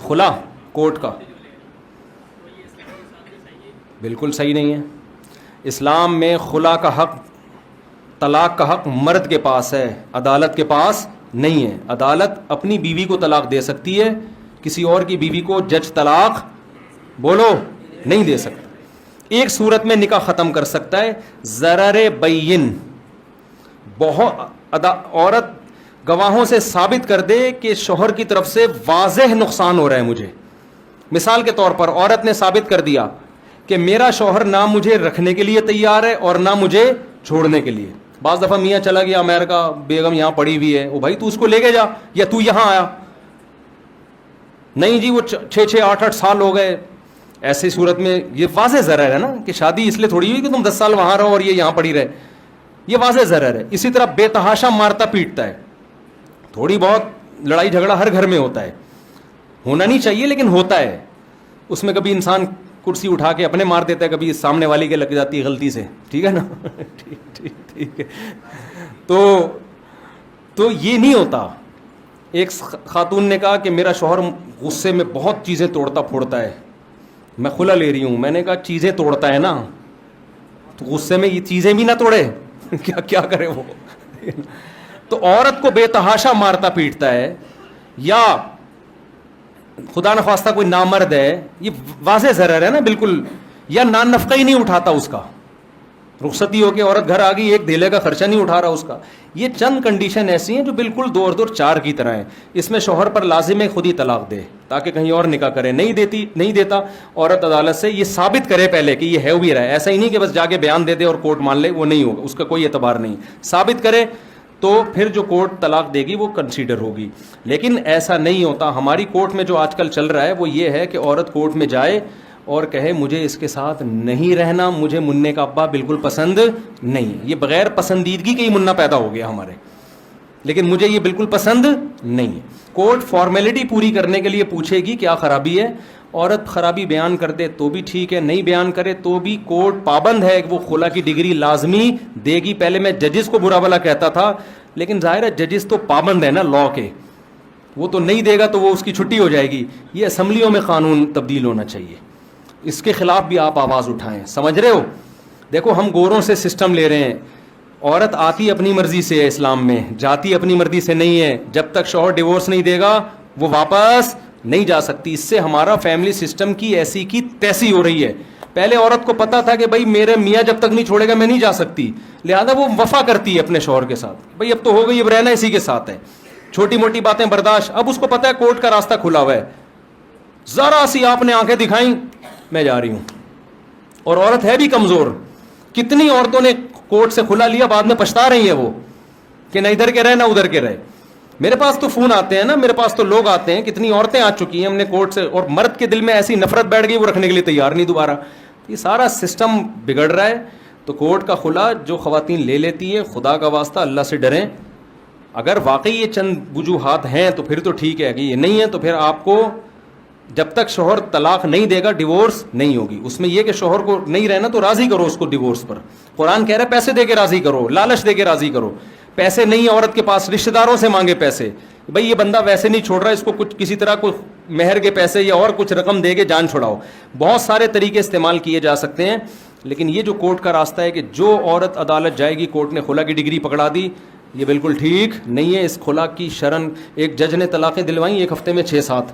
خلا کورٹ کا بالکل صحیح نہیں ہے. اسلام میں خلا کا حق، طلاق کا حق مرد کے پاس ہے، عدالت کے پاس نہیں ہے. عدالت اپنی بیوی کو طلاق دے سکتی ہے، کسی اور کی بیوی کو جج طلاق بولو نہیں دے سکتا. ایک صورت میں نکاح ختم کر سکتا ہے، ضرر بین. عورت گواہوں سے ثابت کر دے کہ شوہر کی طرف سے واضح نقصان ہو رہا ہے مجھے. مثال کے طور پر عورت نے ثابت کر دیا کہ میرا شوہر نہ مجھے رکھنے کے لیے تیار ہے اور نہ مجھے چھوڑنے کے لیے. بعض دفعہ میاں چلا گیا امریکہ، بیگم یہاں پڑی ہوئی ہے، وہ بھائی تو اس کو لے کے جا، یا تو یہاں آیا. نہیں جی وہ 6-8 سال ہو گئے. ایسی صورت میں یہ واضح ضرر ہے نا کہ شادی اس لیے تھوڑی ہوئی کہ تم 10 سال وہاں رہو اور یہ یہاں پڑی رہے. یہ واضح ضرر ہے. اسی طرح بے تحاشا مارتا پیٹتا ہے. تھوڑی بہت لڑائی جھگڑا ہر گھر میں ہوتا ہے، ہونا نہیں چاہیے لیکن ہوتا ہے. اس میں کبھی انسان کرسی اٹھا کے اپنے مار دیتا ہے، کبھی سامنے والی کے لگ جاتی ہے غلطی سے. ٹھیک ہے نا ٹھیک ہے. تو یہ نہیں ہوتا. ایک خاتون نے کہا کہ میرا شوہر غصے میں بہت چیزیں توڑتا پھوڑتا ہے، میں خلا لے رہی ہوں. میں نے کہا چیزیں توڑتا ہے نا تو غصے میں یہ چیزیں بھی نہ توڑے کیا کرے وہ. تو عورت کو بے تحاشا مارتا پیٹتا ہے یا خدا نخواستہ کوئی نامرد ہے، یہ واضح ضرر ہے نا بالکل. یا نان نفقہ ہی نہیں اٹھاتا اس کا، رخصتی ہو کے عورت گھر آ گئی، ایک دھیلے کا خرچہ نہیں اٹھا رہا اس کا. یہ چند کنڈیشن ایسی ہیں جو بالکل دو اور دو 4 کی طرح ہیں. اس میں شوہر پر لازم ہے خود ہی طلاق دے تاکہ کہیں اور نکاح کرے. نہیں دیتا عورت عدالت سے یہ ثابت کرے پہلے کہ یہ ہے بھی رہا ہے. ایسا ہی نہیں کہ بس جا کے بیان دے دے اور کورٹ مان لے، وہ نہیں ہوگا، اس کا کوئی اعتبار نہیں. ثابت کرے تو پھر جو کورٹ طلاق دے گی وہ کنسیڈر ہوگی. لیکن ایسا نہیں ہوتا. ہماری کورٹ میں جو آج کل چل رہا ہے وہ یہ ہے کہ عورت کورٹ میں جائے اور کہے مجھے اس کے ساتھ نہیں رہنا، مجھے منع کا ابا بالکل پسند نہیں. یہ بغیر پسندیدگی کے ہی منع پیدا ہو گیا ہمارے، لیکن مجھے یہ بالکل پسند نہیں ہے. کورٹ فارمیلٹی پوری کرنے کے لیے پوچھے گی کیا خرابی ہے. عورت خرابی بیان کر دے تو بھی ٹھیک ہے، نہیں بیان کرے تو بھی کورٹ پابند ہے کہ وہ خلا کی ڈگری لازمی دے گی. پہلے میں ججز کو برا بھلا کہتا تھا، لیکن ظاہر ہے ججز تو پابند ہے نا لا کے، وہ تو نہیں دے گا تو وہ اس کی چھٹی ہو جائے گی. یہ اسمبلیوں میں قانون تبدیل ہونا چاہیے. اس کے خلاف بھی آپ آواز اٹھائیں. سمجھ رہے ہو؟ دیکھو ہم گوروں سے سسٹم لے رہے ہیں. عورت آتی اپنی مرضی سے ہے اسلام میں، جاتی اپنی مرضی سے نہیں ہے. جب تک شوہر ڈیورس نہیں دے گا وہ واپس نہیں جا سکتی. اس سے ہمارا فیملی سسٹم کی ایسی کی تیسی ہو رہی ہے. پہلے عورت کو پتا تھا کہ بھائی میرے میاں جب تک نہیں چھوڑے گا میں نہیں جا سکتی، لہذا وہ وفا کرتی ہے اپنے شوہر کے ساتھ. بھائی اب تو ہو گئی، اب رہنا اسی کے ساتھ ہے، چھوٹی موٹی باتیں برداشت. اب اس کو پتا ہے کورٹ کا راستہ کھلا ہوا ہے، ذرا سی آپ نے آنکھیں دکھائیں میں جا رہی ہوں. اور عورت ہے بھی کمزور. کتنی عورتوں نے کورٹ سے کھلا لیا، بعد میں پچھتا رہی ہیں وہ کہ نہ ادھر کے رہے نہ ادھر کے رہے. میرے پاس تو فون آتے ہیں نا، میرے پاس تو لوگ آتے ہیں، کتنی عورتیں آ چکی ہیں ہم نے کورٹ سے. اور مرد کے دل میں ایسی نفرت بیٹھ گئی وہ رکھنے کے لیے تیار نہیں دوبارہ. یہ سارا سسٹم بگڑ رہا ہے. تو کورٹ کا خلا جو خواتین لے لیتی ہے، خدا کا واسطہ اللہ سے ڈریں. اگر واقعی یہ چند وجوہات ہیں تو پھر تو ٹھیک ہے، کہ یہ نہیں ہے تو پھر آپ کو جب تک شوہر طلاق نہیں دے گا ڈیورس نہیں ہوگی. اس میں یہ کہ شوہر کو نہیں رہنا تو راضی کرو اس کو ڈیورس پر. قرآن کہہ رہا ہے پیسے دے کے راضی کرو، لالچ دے کے راضی کرو. پیسے نہیں عورت کے پاس، رشتہ داروں سے مانگے پیسے. بھائی یہ بندہ ویسے نہیں چھوڑ رہا، اس کو کچھ کسی طرح کوئی مہر کے پیسے یا اور کچھ رقم دے کے جان چھڑاؤ. بہت سارے طریقے استعمال کیے جا سکتے ہیں. لیکن یہ جو کورٹ کا راستہ ہے کہ جو عورت عدالت جائے گی کورٹ نے خلا کی ڈگری پکڑا دی، یہ بالکل ٹھیک نہیں ہے. اس خلا کی شرن ایک جج نے طلاقیں دلوائیں ایک ہفتے میں 6-7،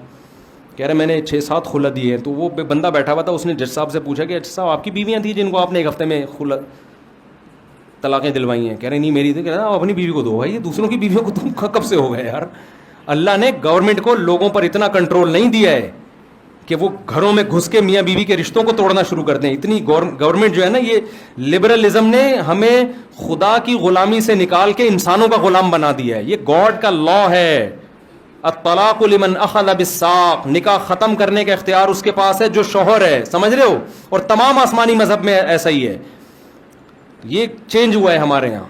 کہہ رہے میں نے 6-7 خلا دیے. تو وہ بندہ بیٹھا ہوا تھا، اس نے جج صاحب سے پوچھا کہ جج صاحب آپ کی بیویاں تھیں جن کو آپ نے ایک ہفتے میں خلا طلاقیں دلوائی ہیں؟ کہہ رہے نہیں میری تھی. کہہ رہا آپ اپنی بیوی کو دو. بھائی یہ دوسروں کی بیویوں کو تم کب سے ہو گئے یار؟ اللہ نے گورنمنٹ کو لوگوں پر اتنا کنٹرول نہیں دیا ہے کہ وہ گھروں میں گھس کے میاں بیوی کے رشتوں کو توڑنا شروع کر دیں. اتنی گورنمنٹ جو ہے نا، یہ لبرلزم نے ہمیں خدا کی غلامی سے نکال کے انسانوں کا غلام بنا دیا ہے. یہ گاڈ کا لا ہے. الطلاق لمن اخذ بالساق، نکاح ختم کرنے کا اختیار اس کے پاس ہے جو شوہر ہے. سمجھ رہے ہو؟ اور تمام آسمانی مذہب میں ایسا ہی ہے. یہ چینج ہوا ہے ہمارے یہاں.